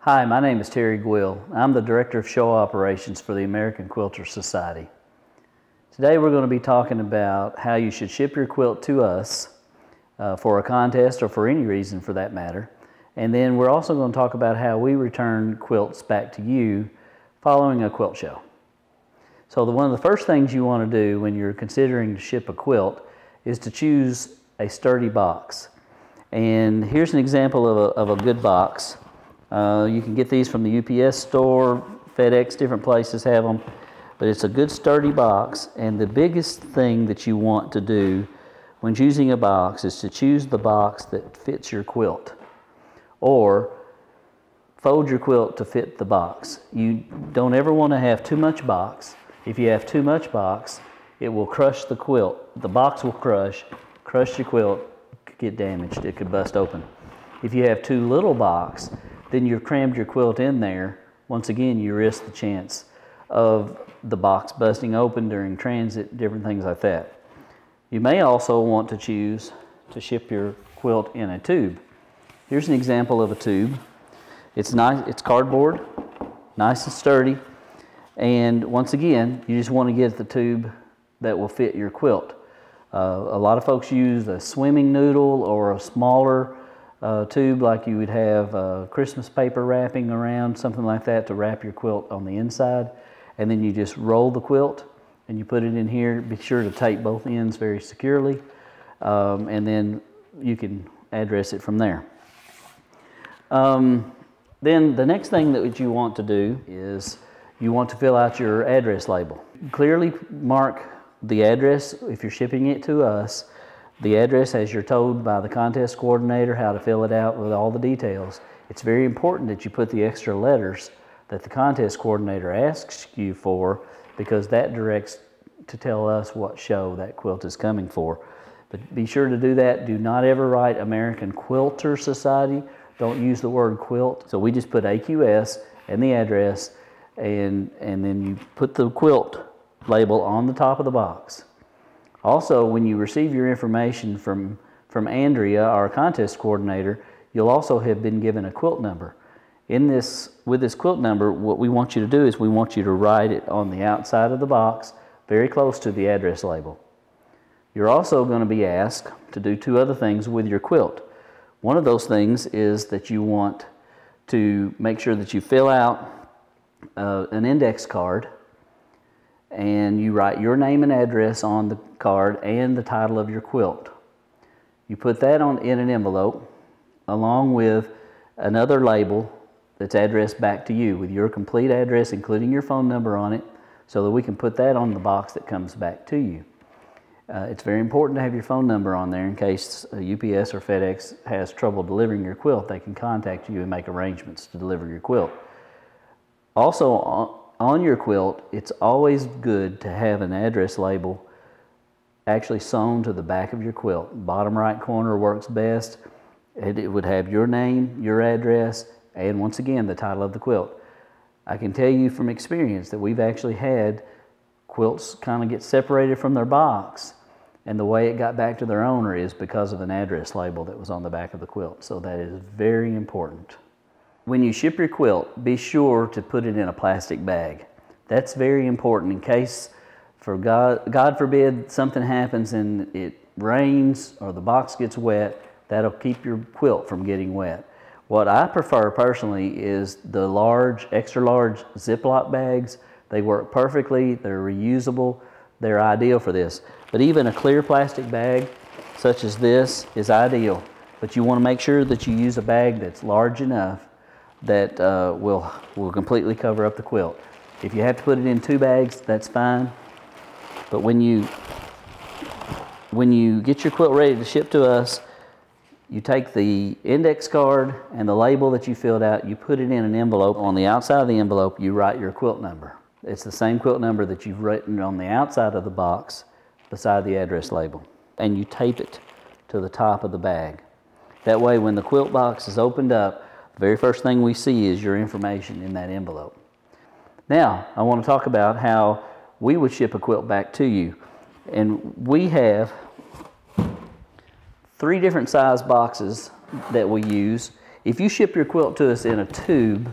Hi, my name is Terry Guill. I'm the Director of Show Operations for the American Quilter Society. Today we're going to be talking about how you should ship your quilt to us for a contest or for any reason for that matter. And then we're also going to talk about how we return quilts back to you following a quilt show. So one of the first things you want to do when you're considering to ship a quilt is to choose a sturdy box. And here's an example of a good box. You can get these from the UPS store, FedEx, different places have them, but it's a good sturdy box. And the biggest thing that you want to do when choosing a box is to choose the box that fits your quilt, or fold your quilt to fit the box. You don't ever want to have too much box. If you have too much box, it will crush the quilt. The box will crush your quilt, could get damaged, it could bust open. If you have too little box, then you've crammed your quilt in there. Once again, you risk the chance of the box busting open during transit, different things like that. You may also want to choose to ship your quilt in a tube. Here's an example of a tube. It's nice, it's cardboard, nice and sturdy. And once again, you just want to get the tube that will fit your quilt. A lot of folks use a swimming noodle or a smaller tube like you would have Christmas paper wrapping around, something like that, to wrap your quilt on the inside. And then you just roll the quilt and you put it in here. Be sure to tape both ends very securely, and then you can address it from there. Then the next thing that you want to do is you want to fill out your address label. Clearly mark the address if you're shipping it to us. The address, as you're told by the contest coordinator how to fill it out with all the details. It's very important that you put the extra letters that the contest coordinator asks you for, because that directs to tell us what show that quilt is coming for. But be sure to do that. Do not ever write American Quilter Society. Don't use the word quilt. So we just put AQS and the address, and then you put the quilt label on the top of the box. Also, when you receive your information from Andrea, our contest coordinator, you'll also have been given a quilt number. With this quilt number, what we want you to do is we want you to write it on the outside of the box, very close to the address label. You're also going to be asked to do two other things with your quilt. One of those things is that you want to make sure that you fill out an index card, and you write your name and address on the card and the title of your quilt. You put that in an envelope along with another label that's addressed back to you with your complete address, including your phone number on it, so that we can put that on the box that comes back to you. It's very important to have your phone number on there in case UPS or FedEx has trouble delivering your quilt. They can contact you and make arrangements to deliver your quilt. Also, on your quilt, it's always good to have an address label actually sewn to the back of your quilt. Bottom right corner works best. It would have your name, your address, and once again, the title of the quilt. I can tell you from experience that we've actually had quilts kind of get separated from their box, and the way it got back to their owner is because of an address label that was on the back of the quilt. So that is very important. When you ship your quilt, be sure to put it in a plastic bag. That's very important in case, for God forbid, something happens and it rains or the box gets wet. That'll keep your quilt from getting wet. What I prefer personally is the large, extra large Ziploc bags. They work perfectly, they're reusable, they're ideal for this. But even a clear plastic bag such as this is ideal. But you want to make sure that you use a bag that's large enough that will completely cover up the quilt. If you have to put it in two bags, that's fine. But when you get your quilt ready to ship to us, you take the index card and the label that you filled out, you put it in an envelope. On the outside of the envelope, you write your quilt number. It's the same quilt number that you've written on the outside of the box beside the address label. And you tape it to the top of the bag. That way, when the quilt box is opened up, the very first thing we see is your information in that envelope. Now, I want to talk about how we would ship a quilt back to you. And we have 3 different size boxes that we use. If you ship your quilt to us in a tube,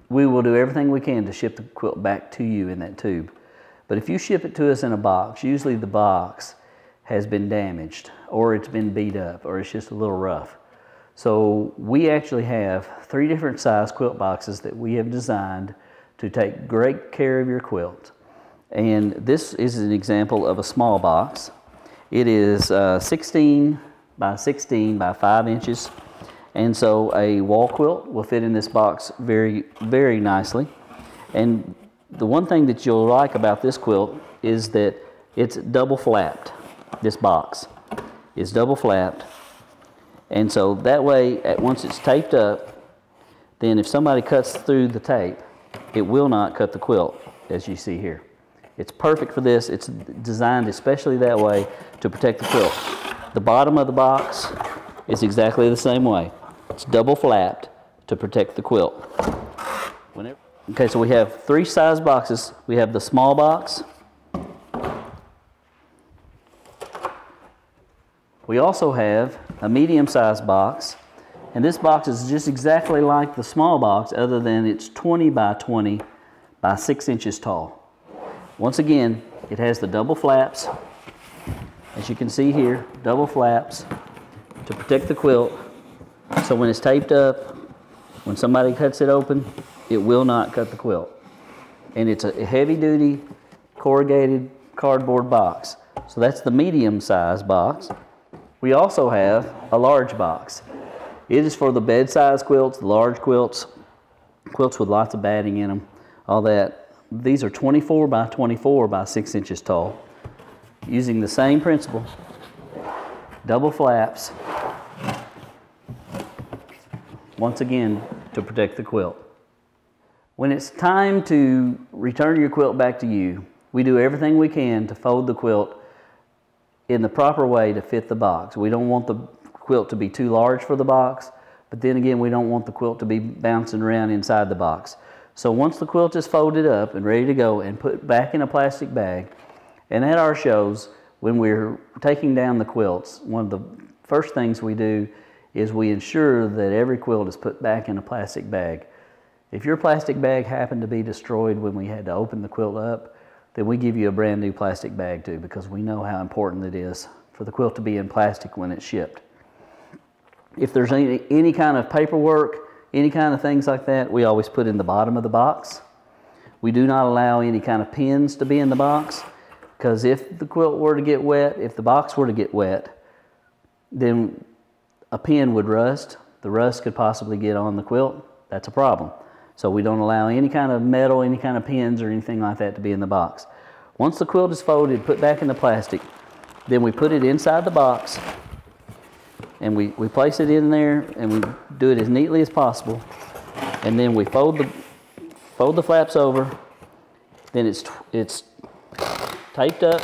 we will do everything we can to ship the quilt back to you in that tube. But if you ship it to us in a box, usually the box has been damaged, or it's been beat up, or it's just a little rough. So we actually have 3 different size quilt boxes that we have designed to take great care of your quilt. And this is an example of a small box. It is 16 by 16 by 5 inches. And so a wall quilt will fit in this box very, very nicely. And the one thing that you'll like about this quilt is that it's double flapped. This box is double flapped. And so that way, once it's taped up, then if somebody cuts through the tape, it will not cut the quilt, as you see here. It's perfect for this. It's designed especially that way to protect the quilt. The bottom of the box is exactly the same way. It's double flapped to protect the quilt. Okay, so we have 3 size boxes. We have the small box. We also have a medium-sized box, and this box is just exactly like the small box, other than it's 20 by 20 by 6 inches tall. Once again, it has the double flaps, as you can see here, double flaps to protect the quilt. So when it's taped up, when somebody cuts it open, it will not cut the quilt. And it's a heavy-duty corrugated cardboard box. So that's the medium-sized box. We also have a large box. It is for the bed-size quilts, the large quilts, quilts with lots of batting in them, all that. These are 24 by 24 by 6 inches tall. Using the same principle, double flaps, once again to protect the quilt. When it's time to return your quilt back to you, we do everything we can to fold the quilt in the proper way to fit the box. We don't want the quilt to be too large for the box, but then again, we don't want the quilt to be bouncing around inside the box. So once the quilt is folded up and ready to go and put back in a plastic bag, and at our shows, when we're taking down the quilts, one of the first things we do is we ensure that every quilt is put back in a plastic bag. If your plastic bag happened to be destroyed when we had to open the quilt up, then we give you a brand new plastic bag too, because we know how important it is for the quilt to be in plastic when it's shipped. If there's any kind of paperwork, any kind of things like that, we always put in the bottom of the box. We do not allow any kind of pins to be in the box, because if the quilt were to get wet, if the box were to get wet, then a pin would rust. The rust could possibly get on the quilt. That's a problem. So we don't allow any kind of metal, any kind of pins or anything like that to be in the box. Once the quilt is folded, put back in the plastic, then we put it inside the box, and we place it in there, and we do it as neatly as possible. And then we fold the flaps over. Then it's taped up.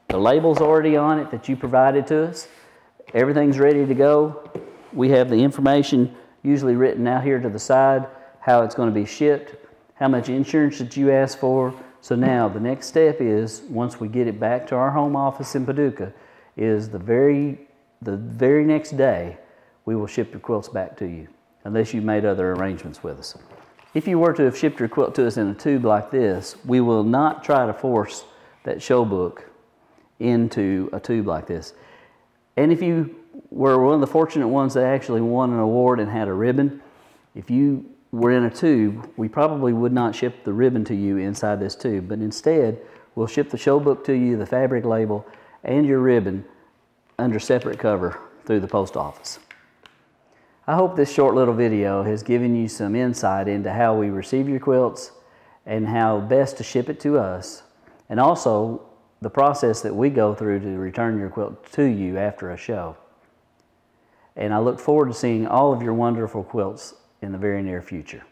The label's already on it that you provided to us. Everything's ready to go. We have the information usually written out here to the side, how it's going to be shipped, how much insurance that you asked for. So now the next step is, once we get it back to our home office in Paducah, is the very next day we will ship your quilts back to you, unless you made other arrangements with us. If you were to have shipped your quilt to us in a tube like this, we will not try to force that show book into a tube like this. And if you were one of the fortunate ones that actually won an award and had a ribbon, if you were in a tube, we probably would not ship the ribbon to you inside this tube, but instead we'll ship the show book to you, the fabric label, and your ribbon under separate cover through the post office. I hope this short little video has given you some insight into how we receive your quilts and how best to ship it to us, and also the process that we go through to return your quilt to you after a show. And I look forward to seeing all of your wonderful quilts in the very near future.